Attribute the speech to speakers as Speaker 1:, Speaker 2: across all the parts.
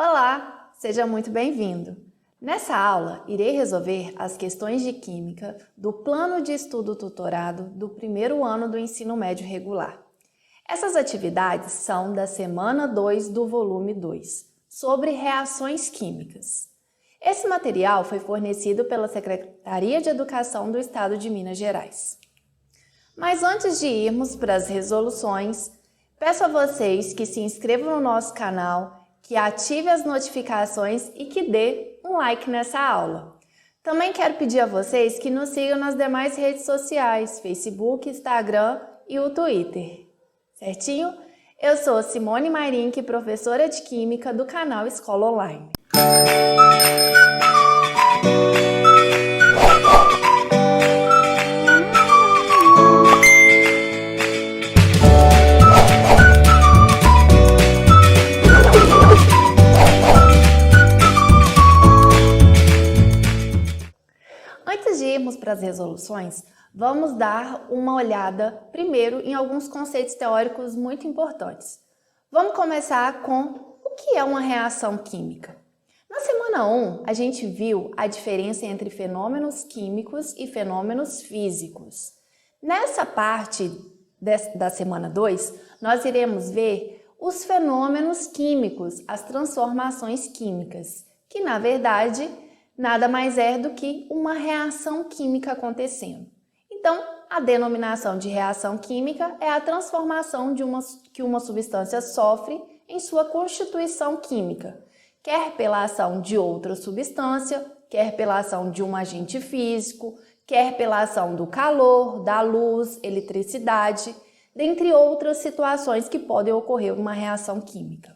Speaker 1: Olá, seja muito bem-vindo! Nessa aula, irei resolver as questões de Química do Plano de Estudo Tutorado do primeiro ano do Ensino Médio Regular. Essas atividades são da semana 2 do volume 2, sobre reações químicas. Esse material foi fornecido pela Secretaria de Educação do Estado de Minas Gerais. Mas antes de irmos para as resoluções, peço a vocês que se inscrevam no nosso canal, que ative as notificações e que dê um like nessa aula. Também quero pedir a vocês que nos sigam nas demais redes sociais, Facebook, Instagram e o Twitter. Certinho? Eu sou Simone Mairink, professora de Química do canal Escola Online. Antes de irmos para as resoluções, vamos dar uma olhada primeiro em alguns conceitos teóricos muito importantes. Vamos começar com o que é uma reação química. Na semana 1, a gente viu a diferença entre fenômenos químicos e fenômenos físicos. Nessa parte da semana 2, nós iremos ver os fenômenos químicos, as transformações químicas, que na verdade nada mais é do que uma reação química acontecendo. Então, a denominação de reação química é a transformação que uma substância sofre em sua constituição química, quer pela ação de outra substância, quer pela ação de um agente físico, quer pela ação do calor, da luz, eletricidade, dentre outras situações que podem ocorrer uma reação química.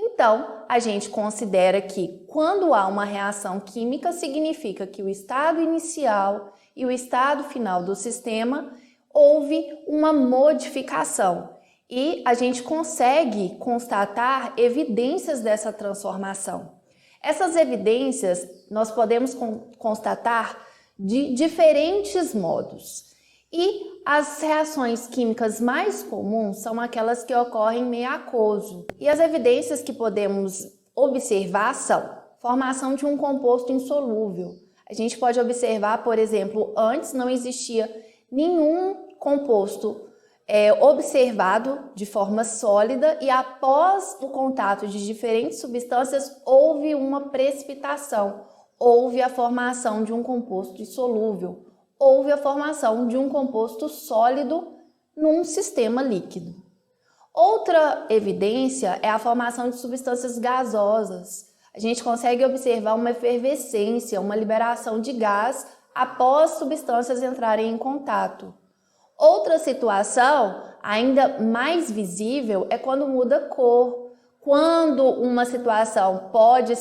Speaker 1: Então, a gente considera que quando há uma reação química, significa que o estado inicial e o estado final do sistema houve uma modificação e a gente consegue constatar evidências dessa transformação. Essas evidências nós podemos constatar de diferentes modos. E as reações químicas mais comuns são aquelas que ocorrem em meio aquoso. E as evidências que podemos observar são formação de um composto insolúvel. A gente pode observar, por exemplo, antes não existia nenhum composto observado de forma sólida e após o contato de diferentes substâncias houve uma precipitação, houve a formação de um composto insolúvel. Houve a formação de um composto sólido num sistema líquido. Outra evidência é a formação de substâncias gasosas. A gente consegue observar uma efervescência, uma liberação de gás após substâncias entrarem em contato. Outra situação, ainda mais visível, é quando muda a cor. Quando uma situação pode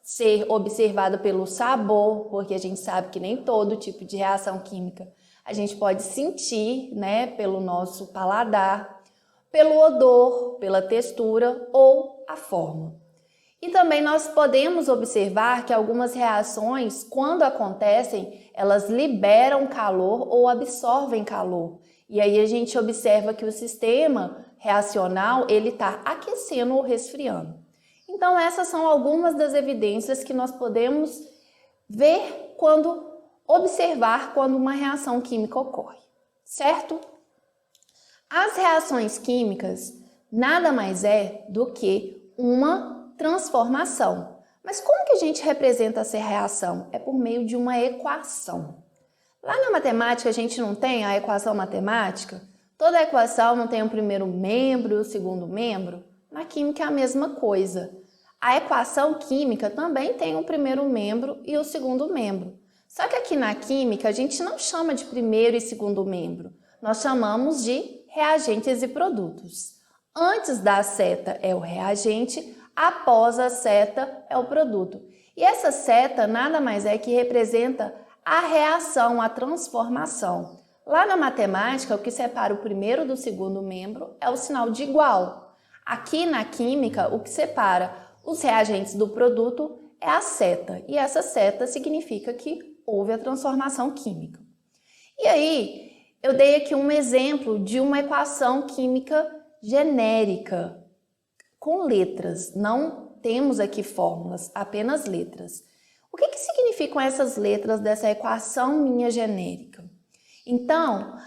Speaker 1: ser observado pelo sabor, porque a gente sabe que nem todo tipo de reação química a gente pode sentir, né, pelo nosso paladar, pelo odor, pela textura ou a forma. E também nós podemos observar que algumas reações, quando acontecem, elas liberam calor ou absorvem calor. E aí a gente observa que o sistema reacional ele está aquecendo ou resfriando. Então, essas são algumas das evidências que nós podemos ver observar quando uma reação química ocorre, certo? As reações químicas nada mais é do que uma transformação. Mas como que a gente representa essa reação? É por meio de uma equação. Lá na matemática a gente não tem a equação matemática? Toda equação não tem o primeiro membro e o segundo membro? Na química é a mesma coisa. A equação química também tem o primeiro membro e o segundo membro. Só que aqui na química a gente não chama de primeiro e segundo membro. Nós chamamos de reagentes e produtos. Antes da seta é o reagente, após a seta é o produto. E essa seta nada mais é que representa a reação, a transformação. Lá na matemática, o que separa o primeiro do segundo membro é o sinal de igual. Aqui na química, o que separa os reagentes do produto é a seta, e essa seta significa que houve a transformação química. E aí, eu dei aqui um exemplo de uma equação química genérica, com letras, não temos aqui fórmulas, apenas letras. O que significam essas letras dessa equação minha genérica? Então,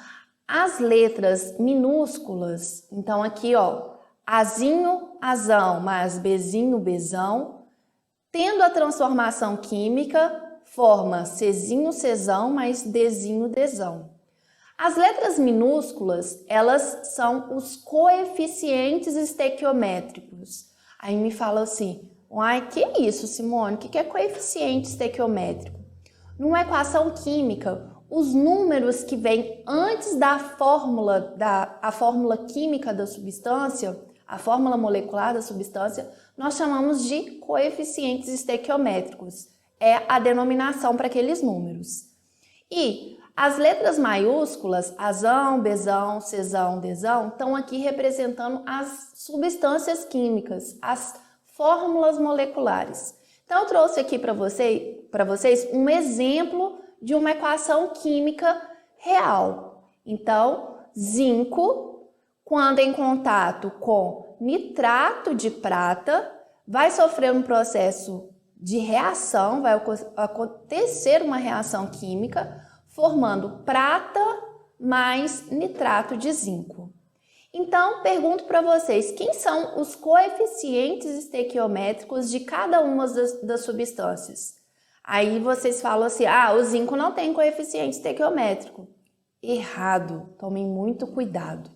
Speaker 1: as letras minúsculas, então aqui ó, Azinho, azão, mais Bzinho, bezão, tendo a transformação química, forma Czinho, czão, mais Dzinho, dzão. As letras minúsculas, elas são os coeficientes estequiométricos. Aí me fala assim, uai, que é isso, Simone? O que é coeficiente estequiométrico? Numa equação química, os números que vêm antes da fórmula, a fórmula química da substância, a fórmula molecular da substância, nós chamamos de coeficientes estequiométricos. É a denominação para aqueles números. E as letras maiúsculas, azão, bezão, czão, dzão, estão aqui representando as substâncias químicas, as fórmulas moleculares. Então, eu trouxe aqui para vocês um exemplo de uma equação química real. Então, zinco, quando em contato com nitrato de prata, vai sofrer um processo de reação, vai acontecer uma reação química, formando prata mais nitrato de zinco. Então, pergunto para vocês, quem são os coeficientes estequiométricos de cada uma das substâncias? Aí vocês falam assim, o zinco não tem coeficiente estequiométrico. Errado, tomem muito cuidado.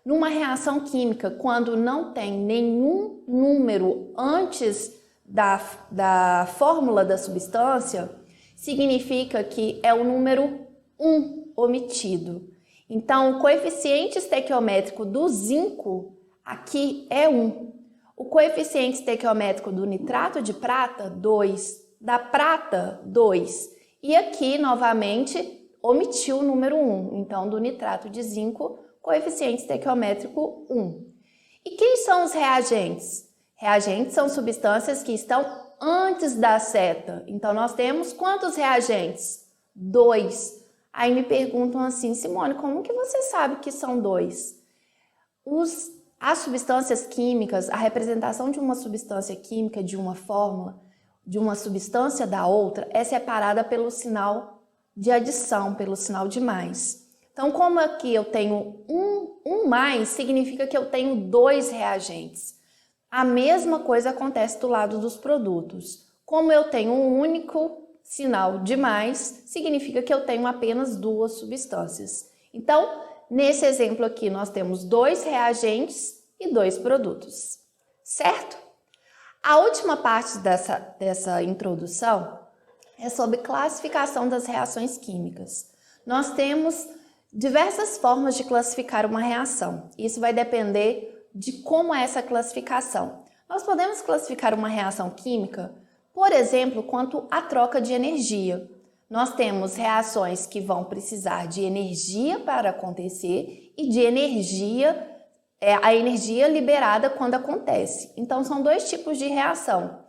Speaker 1: Numa reação química, quando não tem nenhum número antes da fórmula da substância, significa que é o número 1 omitido. Então, o coeficiente estequiométrico do zinco aqui é 1. O coeficiente estequiométrico do nitrato de prata, 2. Da prata, 2. E aqui, novamente, omitiu o número 1. Então, do nitrato de zinco, coeficiente estequiométrico 1. E quem são os reagentes? Reagentes são substâncias que estão antes da seta. Então, nós temos quantos reagentes? 2. Aí me perguntam assim, Simone, como que você sabe que são 2? As substâncias químicas, a representação de uma substância química, de uma fórmula, de uma substância da outra, é separada pelo sinal de adição, pelo sinal de mais. Então, como aqui eu tenho um mais, significa que eu tenho 2 reagentes. A mesma coisa acontece do lado dos produtos. Como eu tenho um único sinal de mais, significa que eu tenho apenas 2 substâncias. Então, nesse exemplo aqui, nós temos 2 reagentes e 2 produtos, certo? A última parte dessa introdução é sobre classificação das reações químicas. Nós temos diversas formas de classificar uma reação. Isso vai depender de como é essa classificação. Nós podemos classificar uma reação química, por exemplo, quanto à troca de energia. Nós temos reações que vão precisar de energia para acontecer e de energia, a energia liberada quando acontece. Então, são 2 tipos de reação.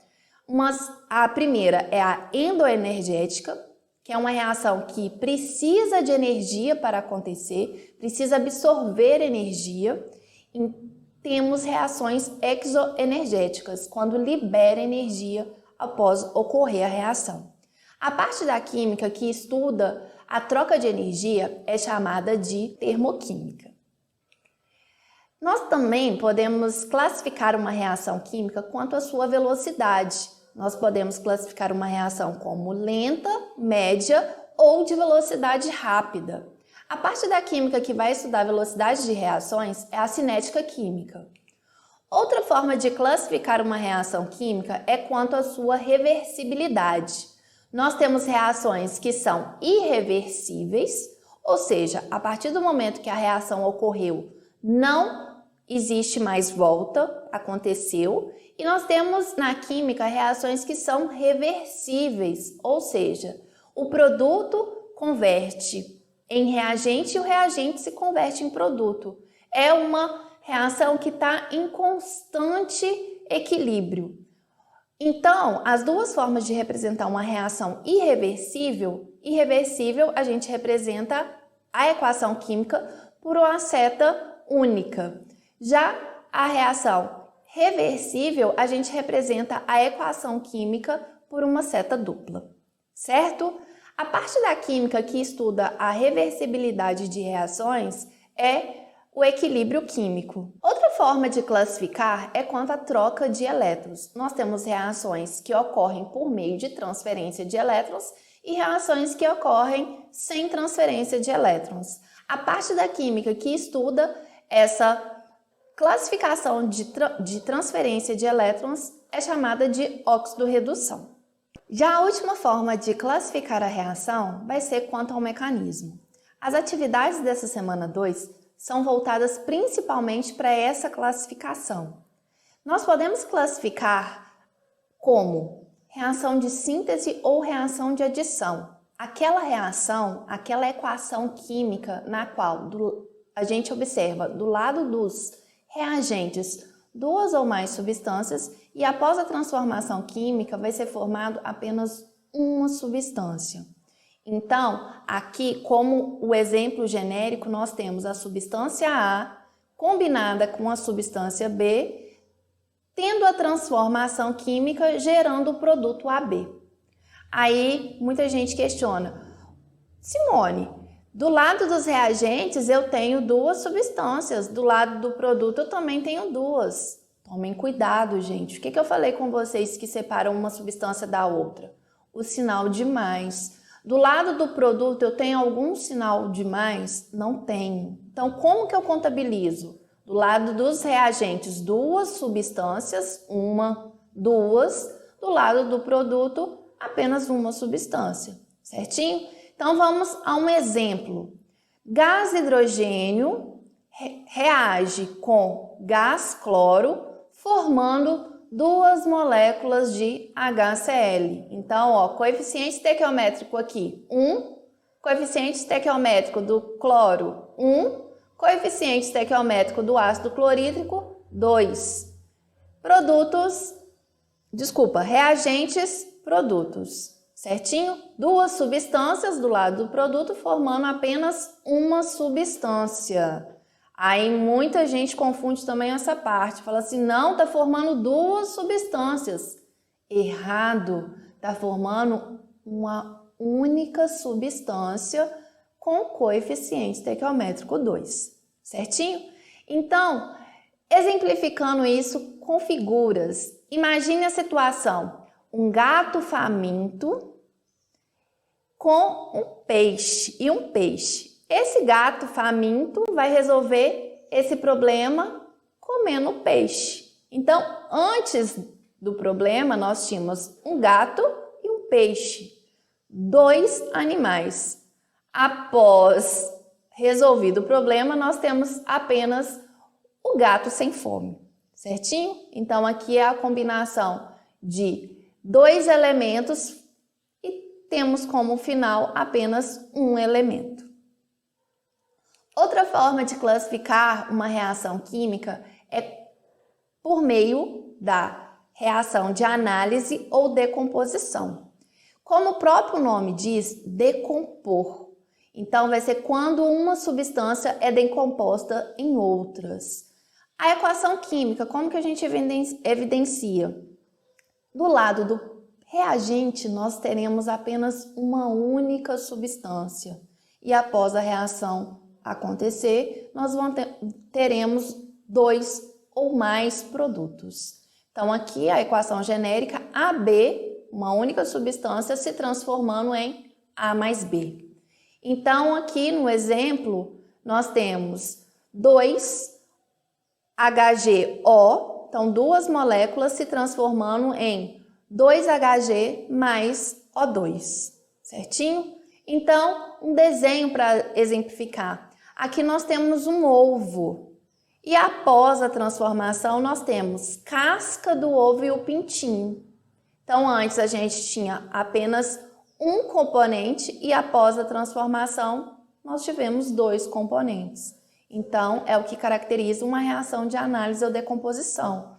Speaker 1: A primeira é a endoenergética, que é uma reação que precisa de energia para acontecer, precisa absorver energia. E temos reações exoenergéticas, quando libera energia após ocorrer a reação. A parte da química que estuda a troca de energia é chamada de termoquímica. Nós também podemos classificar uma reação química quanto à sua velocidade. Nós podemos classificar uma reação como lenta, média ou de velocidade rápida. A parte da química que vai estudar a velocidade de reações é a cinética química. Outra forma de classificar uma reação química é quanto à sua reversibilidade. Nós temos reações que são irreversíveis, ou seja, a partir do momento que a reação ocorreu, não existe mais volta, aconteceu. E nós temos na química reações que são reversíveis, ou seja, o produto converte em reagente e o reagente se converte em produto. É uma reação que está em constante equilíbrio. Então, as 2 formas de representar uma reação irreversível, a gente representa a equação química por uma seta única. Já a reação reversível, a gente representa a equação química por uma seta dupla, certo? A parte da química que estuda a reversibilidade de reações é o equilíbrio químico. Outra forma de classificar é quanto à troca de elétrons. Nós temos reações que ocorrem por meio de transferência de elétrons e reações que ocorrem sem transferência de elétrons. A parte da química que estuda essa classificação de transferência de elétrons é chamada de óxido-redução. Já a última forma de classificar a reação vai ser quanto ao mecanismo. As atividades dessa semana 2 são voltadas principalmente para essa classificação. Nós podemos classificar como reação de síntese ou reação de adição. Aquela reação, aquela equação química na qual a gente observa do lado dos reagentes duas ou mais substâncias e após a transformação química vai ser formado apenas uma substância. Então, aqui, como o exemplo genérico, nós temos a substância A combinada com a substância B, tendo a transformação química gerando o produto AB. Aí, muita gente questiona, Simone, do lado dos reagentes eu tenho duas substâncias, do lado do produto eu também tenho duas. Tomem cuidado, gente. O que eu falei com vocês que separam uma substância da outra? O sinal de mais. Do lado do produto eu tenho algum sinal de mais? Não tenho. Então, como que eu contabilizo? Do lado dos reagentes, duas substâncias, uma, duas. Do lado do produto, apenas uma substância, certinho? Então, vamos a um exemplo. Gás hidrogênio reage com gás cloro, formando duas moléculas de HCl. Então, ó, coeficiente estequiométrico aqui, 1. Coeficiente estequiométrico do cloro, 1. Coeficiente estequiométrico do ácido clorídrico, 2. Reagentes, produtos. Certinho? Duas substâncias do lado do produto formando apenas uma substância. Aí muita gente confunde também essa parte, fala assim, não, tá formando duas substâncias. Errado, tá formando uma única substância com coeficiente estequiométrico 2, certinho? Então, exemplificando isso com figuras, imagine a situação, um gato faminto com um peixe. Esse gato faminto vai resolver esse problema comendo peixe. Então, antes do problema, nós tínhamos um gato e um peixe, 2 animais. Após resolvido o problema, nós temos apenas o gato sem fome, certinho? Então, aqui é a combinação de 2 elementos e temos como final apenas um elemento. Outra forma de classificar uma reação química é por meio da reação de análise ou decomposição. Como o próprio nome diz, decompor. Então, vai ser quando uma substância é decomposta em outras. A equação química, como que a gente evidencia? Do lado do reagente, nós teremos apenas uma única substância. E após a reação acontecer, nós teremos 2 ou mais produtos. Então, aqui a equação genérica AB, uma única substância, se transformando em A mais B. Então, aqui no exemplo, nós temos 2HGO, então 2 moléculas se transformando em 2HG mais O2, certinho? Então, um desenho para exemplificar. Aqui nós temos um ovo e após a transformação nós temos casca do ovo e o pintinho. Então antes a gente tinha apenas um componente e após a transformação nós tivemos 2 componentes. Então é o que caracteriza uma reação de análise ou decomposição.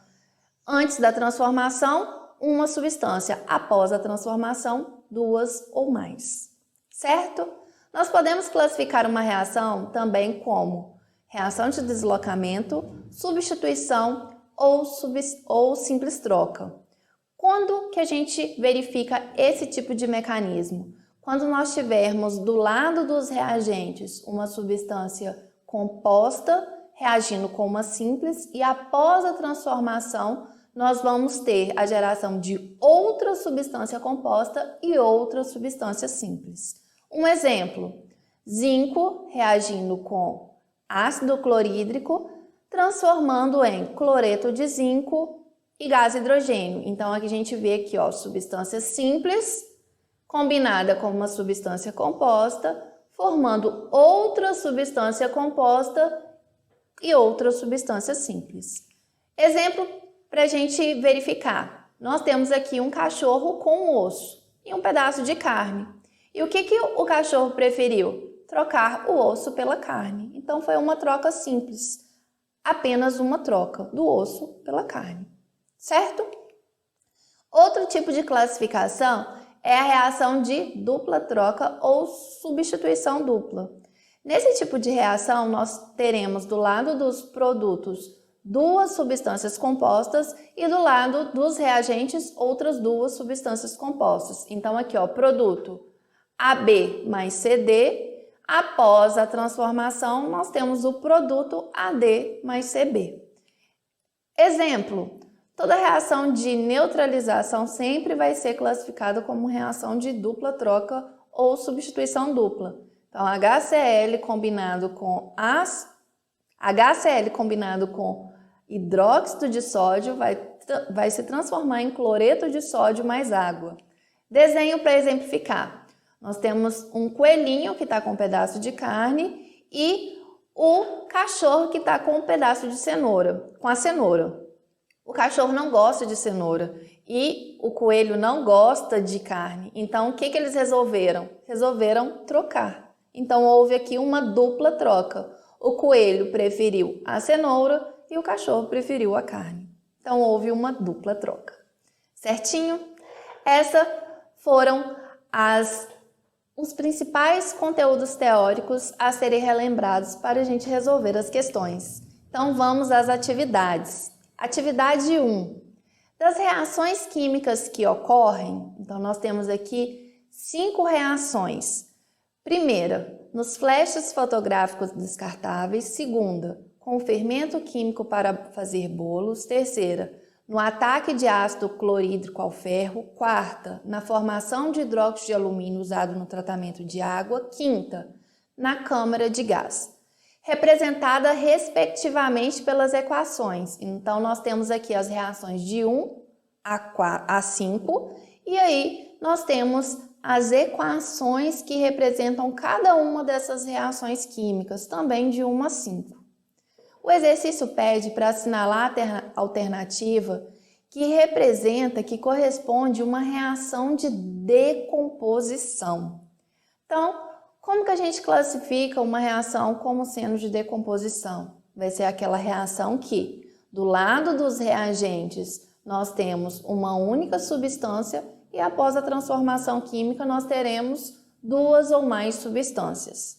Speaker 1: Antes da transformação, uma substância, após a transformação, 2 ou mais. Certo? Nós podemos classificar uma reação também como reação de deslocamento, substituição ou simples troca. Quando que a gente verifica esse tipo de mecanismo? Quando nós tivermos do lado dos reagentes uma substância composta reagindo com uma simples e após a transformação nós vamos ter a geração de outra substância composta e outra substância simples. Um exemplo, zinco reagindo com ácido clorídrico, transformando em cloreto de zinco e gás hidrogênio. Então aqui a gente vê aqui, ó, substância simples combinada com uma substância composta, formando outra substância composta e outra substância simples. Exemplo para a gente verificar. Nós temos aqui um cachorro com osso e um pedaço de carne. E o que o cachorro preferiu? Trocar o osso pela carne. Então foi uma troca simples. Apenas uma troca do osso pela carne. Certo? Outro tipo de classificação é a reação de dupla troca ou substituição dupla. Nesse tipo de reação, nós teremos do lado dos produtos duas substâncias compostas e do lado dos reagentes outras duas substâncias compostas. Então aqui, ó, produto AB mais CD, após a transformação, nós temos o produto AD mais CB. Exemplo, toda reação de neutralização sempre vai ser classificada como reação de dupla troca ou substituição dupla. Então, HCl combinado com hidróxido de sódio vai se transformar em cloreto de sódio mais água. Desenho para exemplificar. Nós temos um coelhinho que está com um pedaço de carne e o cachorro que está com um pedaço de cenoura, com a cenoura. O cachorro não gosta de cenoura e o coelho não gosta de carne. Então, o que eles resolveram? Resolveram trocar. Então, houve aqui uma dupla troca. O coelho preferiu a cenoura e o cachorro preferiu a carne. Então, houve uma dupla troca. Certinho? Essas foram os principais conteúdos teóricos a serem relembrados para a gente resolver as questões. Então, vamos às atividades. Atividade 1. Das reações químicas que ocorrem, então nós temos aqui 5 reações. Primeira, nos flashes fotográficos descartáveis. Segunda, com o fermento químico para fazer bolos. Terceira, no ataque de ácido clorídrico ao ferro. Quarta, na formação de hidróxido de alumínio usado no tratamento de água. Quinta, na câmara de gás. Representada respectivamente pelas equações. Então, nós temos aqui as reações de 1 a 5 e aí nós temos as equações que representam cada uma dessas reações químicas, também de 1 a 5. O exercício pede para assinalar a alternativa que corresponde a uma reação de decomposição. Então, como que a gente classifica uma reação como sendo de decomposição? Vai ser aquela reação que, do lado dos reagentes, nós temos uma única substância e após a transformação química nós teremos 2 ou mais substâncias.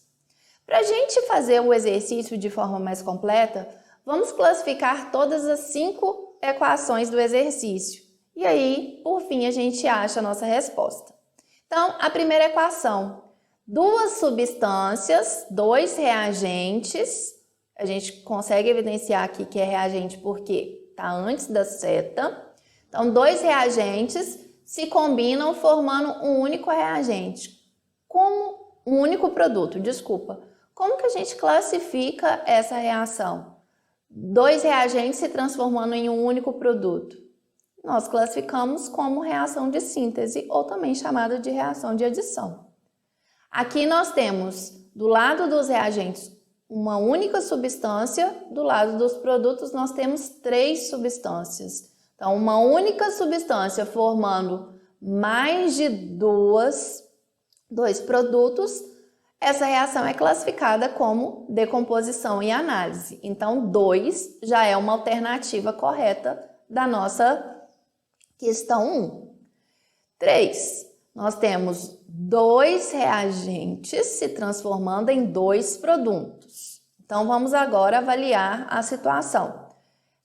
Speaker 1: Para a gente fazer o exercício de forma mais completa, vamos classificar todas as 5 equações do exercício. E aí, por fim, a gente acha a nossa resposta. Então, a primeira equação. 2 substâncias, 2 reagentes, a gente consegue evidenciar aqui que é reagente porque está antes da seta. Então, 2 reagentes se combinam formando um único reagente, um único produto, desculpa. Como que a gente classifica essa reação? 2 reagentes se transformando em um único produto. Nós classificamos como reação de síntese ou também chamada de reação de adição. Aqui nós temos, do lado dos reagentes, uma única substância, do lado dos produtos nós temos 3 substâncias. Então, uma única substância formando mais de 2 produtos, essa reação é classificada como decomposição e análise. Então, 2 já é uma alternativa correta da nossa questão 1. 3. Nós temos 2 reagentes se transformando em 2 produtos. Então, vamos agora avaliar a situação.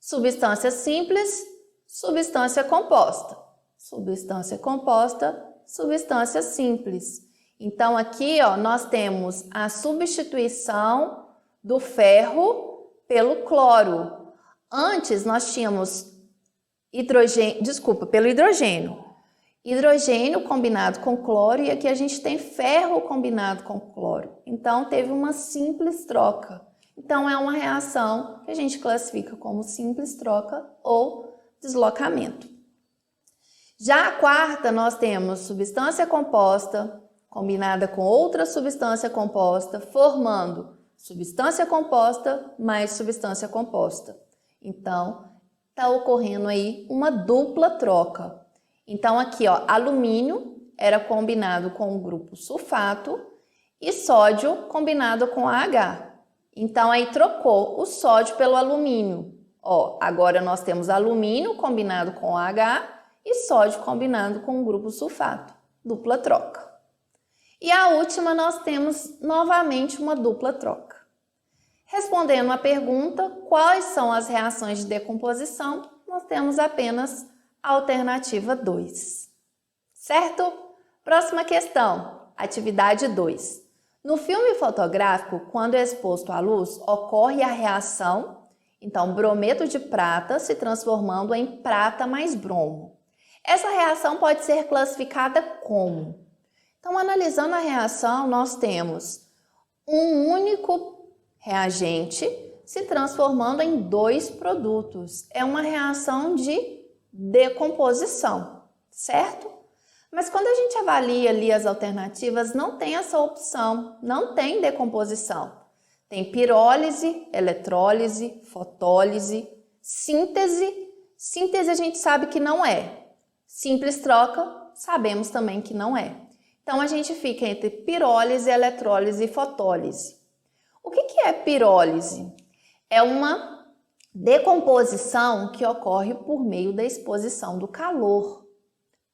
Speaker 1: Substância simples, substância composta. Substância composta, substância simples. Então, aqui, ó, nós temos a substituição do ferro pelo cloro. Antes, nós tínhamos pelo hidrogênio. Hidrogênio combinado com cloro e aqui a gente tem ferro combinado com cloro. Então, teve uma simples troca. Então, é uma reação que a gente classifica como simples troca ou deslocamento. Já a quarta, nós temos substância composta combinada com outra substância composta, formando substância composta mais substância composta. Então, está ocorrendo aí uma dupla troca. Então, aqui, ó, alumínio era combinado com o grupo sulfato e sódio combinado com AH. Então, aí trocou o sódio pelo alumínio. Ó, agora nós temos alumínio combinado com AH e sódio combinado com o grupo sulfato. Dupla troca. E a última, nós temos novamente uma dupla troca. Respondendo à pergunta, quais são as reações de decomposição, nós temos apenas a alternativa 2. Certo? Próxima questão, atividade 2. No filme fotográfico, quando é exposto à luz, ocorre a reação, então, brometo de prata se transformando em prata mais bromo. Essa reação pode ser classificada como? Então, analisando a reação, nós temos um único reagente se transformando em 2 produtos. É uma reação de decomposição, certo? Mas quando a gente avalia ali as alternativas, não tem essa opção, não tem decomposição. Tem pirólise, eletrólise, fotólise, síntese. Síntese a gente sabe que não é. Simples troca, sabemos também que não é. Então, a gente fica entre pirólise, eletrólise e fotólise. O que é pirólise? É uma decomposição que ocorre por meio da exposição do calor.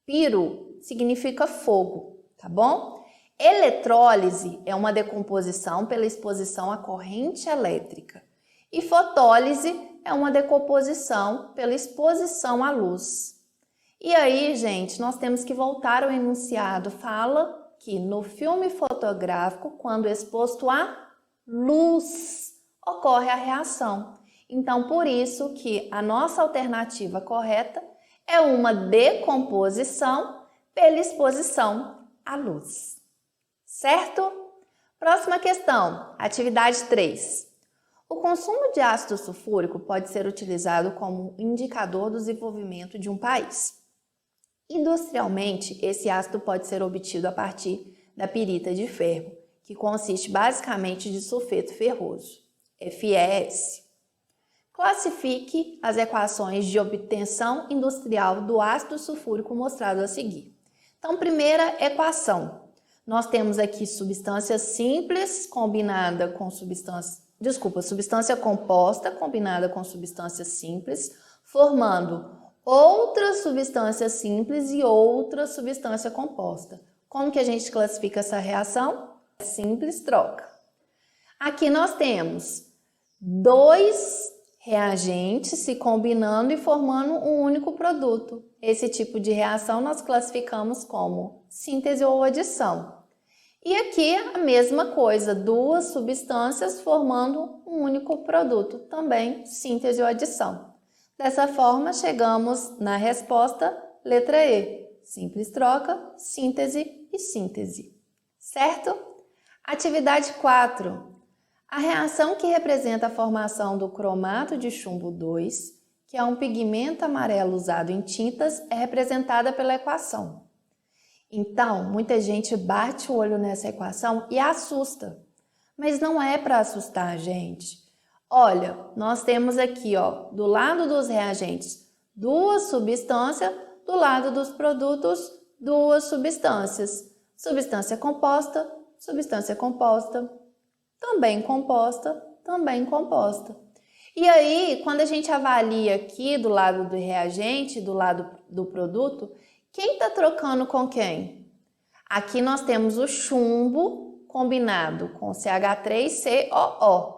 Speaker 1: Piro significa fogo, tá bom? Eletrólise é uma decomposição pela exposição à corrente elétrica. E fotólise é uma decomposição pela exposição à luz. E aí, gente, nós temos que voltar ao enunciado. Fala que no filme fotográfico, quando exposto à luz, ocorre a reação. Então, por isso que a nossa alternativa correta é uma decomposição pela exposição à luz. Certo? Próxima questão, atividade 3. O consumo de ácido sulfúrico pode ser utilizado como indicador do desenvolvimento de um país. Industrialmente, esse ácido pode ser obtido a partir da pirita de ferro, que consiste basicamente de sulfeto ferroso, FeS. Classifique as equações de obtenção industrial do ácido sulfúrico mostrado a seguir. Então, primeira equação. Nós temos aqui substância simples combinada com substância composta combinada com substância simples, formando outra substância simples e outra substância composta. Como que a gente classifica essa reação? Simples troca. Aqui nós temos 2 reagentes se combinando e formando um único produto. Esse tipo de reação nós classificamos como síntese ou adição. E aqui a mesma coisa, 2 substâncias formando um único produto, também síntese ou adição. Dessa forma, chegamos na resposta letra E, simples troca, síntese e síntese. Certo? Atividade 4. A reação que representa a formação do cromato de chumbo 2, que é um pigmento amarelo usado em tintas, é representada pela equação. Então, muita gente bate o olho nessa equação e assusta. Mas não é para assustar, gente. Olha, nós temos aqui, ó, do lado dos reagentes, 2 substâncias, do lado dos produtos, 2 substâncias. Substância composta, também composta. E aí, quando a gente avalia aqui do lado do reagente, do lado do produto, quem está trocando com quem? Aqui nós temos o chumbo combinado com CH3COO.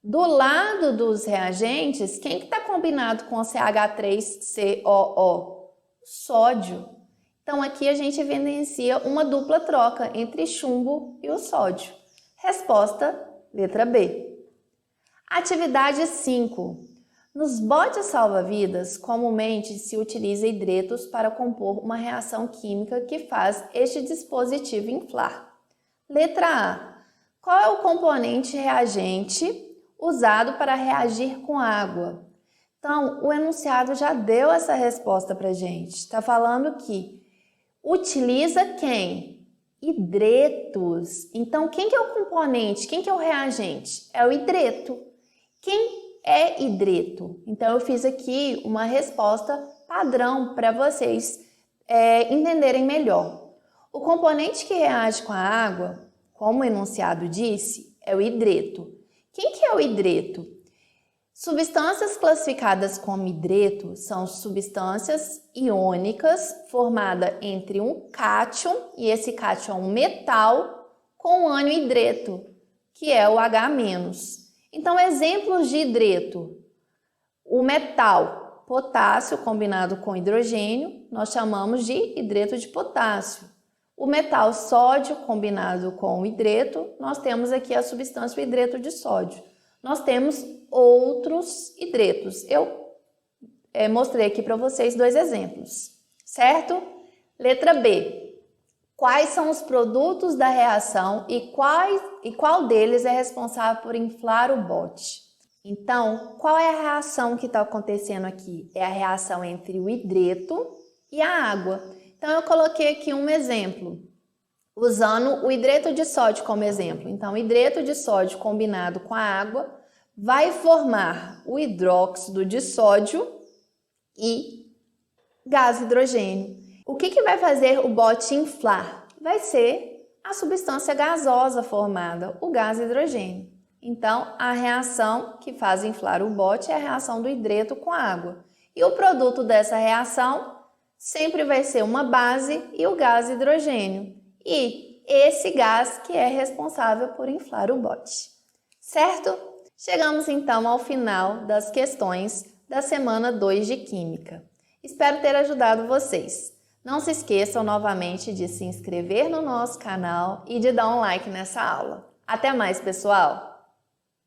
Speaker 1: Do lado dos reagentes, quem que está combinado com CH3COO? Sódio. Então aqui a gente evidencia uma dupla troca entre chumbo e o sódio. Resposta, letra B. Atividade 5. Nos botes salva-vidas, comumente se utiliza hidretos para compor uma reação química que faz este dispositivo inflar. Letra A. Qual é o componente reagente usado para reagir com água? Então, o enunciado já deu essa resposta para a gente. Está falando que utiliza quem? Hidretos. Então, quem que é o componente? Quem que é o reagente? É o hidreto. Quem é hidreto? Então, eu fiz aqui uma resposta padrão para vocês entenderem melhor. O componente que reage com a água, como o enunciado disse, é o hidreto. Quem que é o hidreto? Substâncias classificadas como hidreto são substâncias iônicas formadas entre um cátion, e esse cátion é um metal, com um ânion hidreto, que é o H-. Então, exemplos de hidreto. O metal potássio combinado com hidrogênio, nós chamamos de hidreto de potássio. O metal sódio combinado com hidreto, nós temos aqui a substância o hidreto de sódio. Nós temos outros hidretos. Eu mostrei aqui para vocês 2 exemplos, certo? Letra B. Quais são os produtos da reação e qual deles é responsável por inflar o bote? Então, qual é a reação que está acontecendo aqui? É a reação entre o hidreto e a água. Então, eu coloquei aqui um exemplo, usando o hidreto de sódio como exemplo. Então, o hidreto de sódio combinado com a água vai formar o hidróxido de sódio e gás hidrogênio. O que vai fazer o bote inflar? Vai ser a substância gasosa formada, o gás hidrogênio. Então, a reação que faz inflar o bote é a reação do hidreto com a água. E o produto dessa reação sempre vai ser uma base e o gás hidrogênio. E esse gás que é responsável por inflar o bote. Certo? Chegamos então ao final das questões da semana 2 de Química. Espero ter ajudado vocês. Não se esqueçam novamente de se inscrever no nosso canal e de dar um like nessa aula. Até mais, pessoal!